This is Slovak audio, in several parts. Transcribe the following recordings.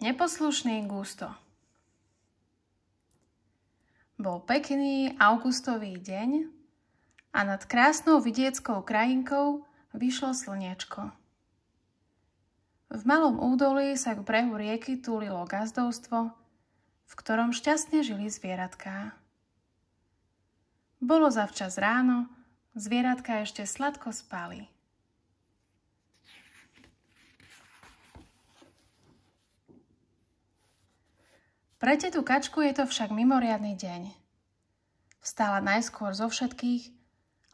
Neposlušný Gusto. Bol pekný augustový deň a nad krásnou vidieckou krajinkou vyšlo slniečko. V malom údolí sa k brehu rieky túlilo gazdovstvo, v ktorom šťastne žili zvieratká. Bolo zavčas ráno, zvieratka ešte sladko spali. Pre tetu Kačku je to však mimoriadny deň. Vstala najskôr zo všetkých,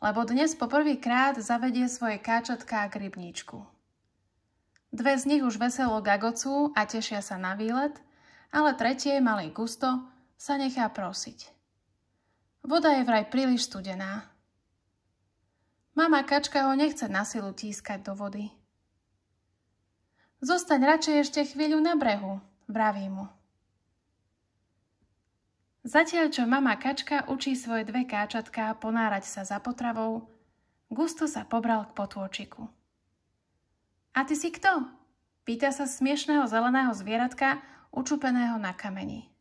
lebo dnes poprvýkrát zavedie svoje káčatká k rybníčku. Dve z nich už veselo gagocú a tešia sa na výlet, ale tretie, malý Gusto, sa nechá prosiť. Voda je vraj príliš studená. Mama Kačka ho nechce na silu tískať do vody. Zostaň radšej ešte chvíľu na brehu, vraví mu. Zatiaľ, čo mama Kačka učí svoje dve káčatká ponárať sa za potravou, Gusto sa pobral k potôčiku. A ty si kto? Pýta sa smiešného zeleného zvieratka, učupeného na kameni.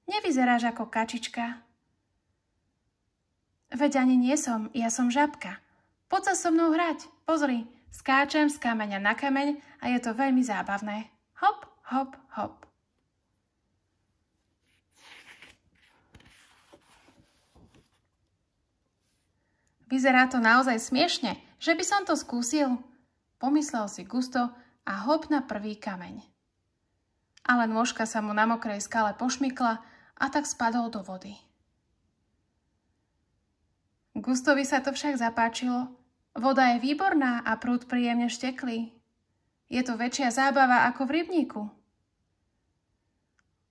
Nevyzeráš ako kačička. Veď ani nie som, ja som žabka. Poď sa so mnou hrať, pozri, skáčem z kameňa na kameň a je to veľmi zábavné. Hop, hop, hop. Vyzerá to naozaj smiešne, že by som to skúsil, pomyslel si Gusto a hop na prvý kameň. Ale nôžka sa mu na mokrej skale pošmykla a tak spadol do vody. Gustovi sa to však zapáčilo. Voda je výborná a prúd príjemne šteklý. Je to väčšia zábava ako v rybníku.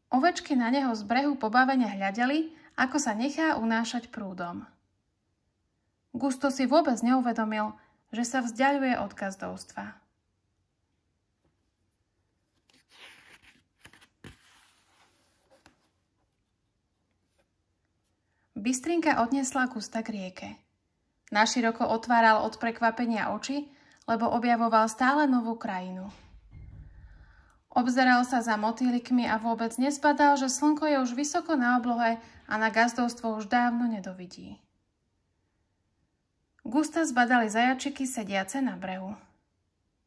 Ovečky na neho z brehu pobavene hľadeli, ako sa nechá unášať prúdom. Gusto si vôbec neuvedomil, že sa vzdiaľuje od gazdovstva. Bystrinka odniesla Gusta k rieke. Naširoko otváral od prekvapenia oči, lebo objavoval stále novú krajinu. Obzeral sa za motýlikmi a vôbec nezbadal, že slnko je už vysoko na oblohe a na gazdovstvo už dávno nedovidí. Gusta zbadali zajačiky sediace na brehu.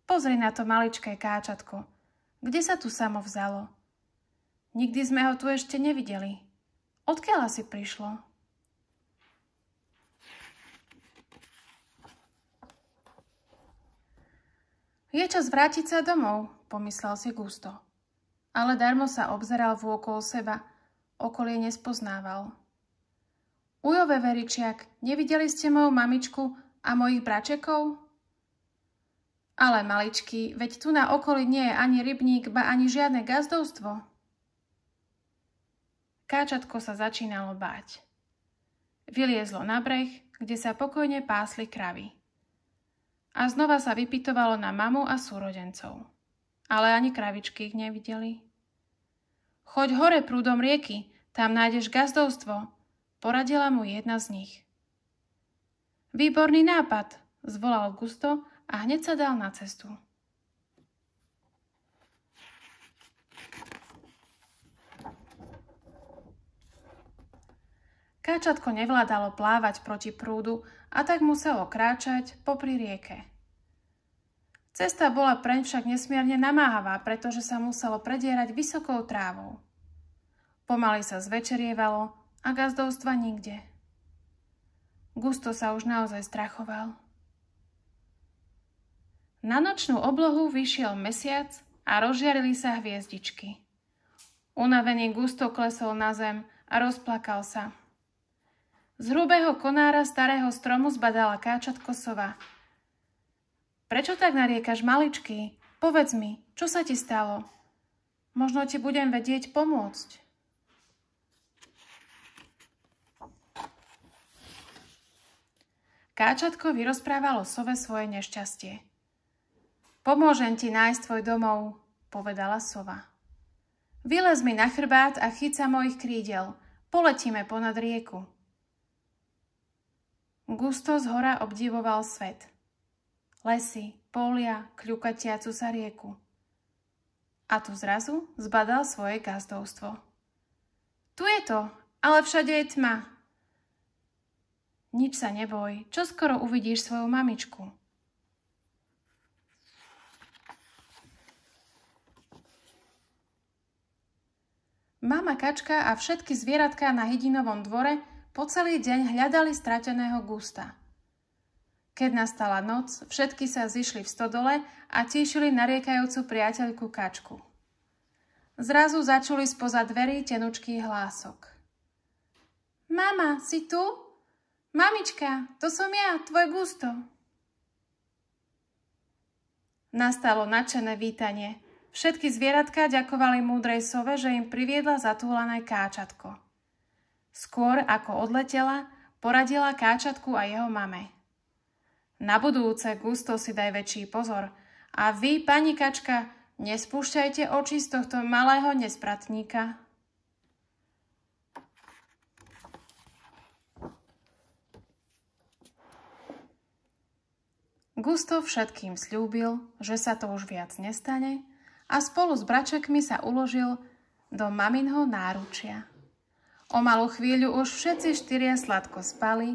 Pozri na to maličké káčatko. Kde sa tu samo vzalo? Nikdy sme ho tu ešte nevideli. Odkiaľ asi prišlo? Je čas vrátiť sa domov, pomyslel si Gusto. Ale darmo sa obzeral vôkol seba, okolie nespoznával. Ujo veveričiak, nevideli ste moju mamičku a mojich bračekov? Ale maličky, veď tu na okolí nie je ani rybník, ba ani žiadne gazdovstvo. Káčatko sa začínalo báť. Vyliezlo na breh, kde sa pokojne pásli kravy. A znova sa vypytovalo na mamu a súrodencov. Ale ani kravičky ich nevideli. Choď hore prúdom rieky, tam nájdeš gazdovstvo, poradila mu jedna z nich. Výborný nápad, zvolal Gusto a hneď sa dal na cestu. Káčatko nevládalo plávať proti prúdu a tak muselo kráčať popri rieke. Cesta bola preň však nesmierne namáhavá, pretože sa muselo predierať vysokou trávou. Pomaly sa zvečerievalo a gazdovstva nikde. Gusto sa už naozaj strachoval. Na nočnú oblohu vyšiel mesiac a rozžiarili sa hviezdičky. Unavený Gusto klesol na zem a rozplakal sa. Z hrubého konára starého stromu zbadala káčatko sova. Prečo tak nariekaš, maličký? Povedz mi, čo sa ti stalo? Možno ti budem vedieť pomôcť. Káčatko vyrozprávalo sove svoje nešťastie. Pomôžem ti nájsť tvoj domov, povedala sova. Vylez mi na chrbát a chyť sa mojich krídel. Poletíme ponad rieku. Gusto zhora obdivoval svet. Lesy, polia, kľukatiacu sa rieku. A tu zrazu zbadal svoje gazdovstvo. Tu je to, ale všade je tma. Nič sa neboj, čoskoro uvidíš svoju mamičku. Mama kačka a všetky zvieratká na hydinovom dvore po celý deň hľadali strateného Gusta. Keď nastala noc, všetky sa zišli v stodole a tíšili nariekajúcu priateľku kačku. Zrazu začuli spoza dverí tenučký hlások. Mama, si tu? Mamička, to som ja, tvoj Gusto. Nastalo nadšené vítanie. Všetky zvieratka ďakovali múdrej sove, že im priviedla zatúlané káčatko. Skôr ako odletela, poradila káčatku a jeho mame. Na budúce, Gusto, si daj väčší pozor. A vy, pani kačka, nespúšťajte oči z tohto malého nespratníka. Gusto všetkým sľúbil, že sa to už viac nestane, a spolu s bračekmi sa uložil do maminho náručia. O malú chvíľu už všetci štyria sladko spali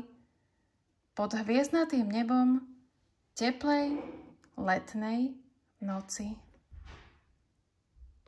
pod hviezdnatým nebom teplej letnej noci.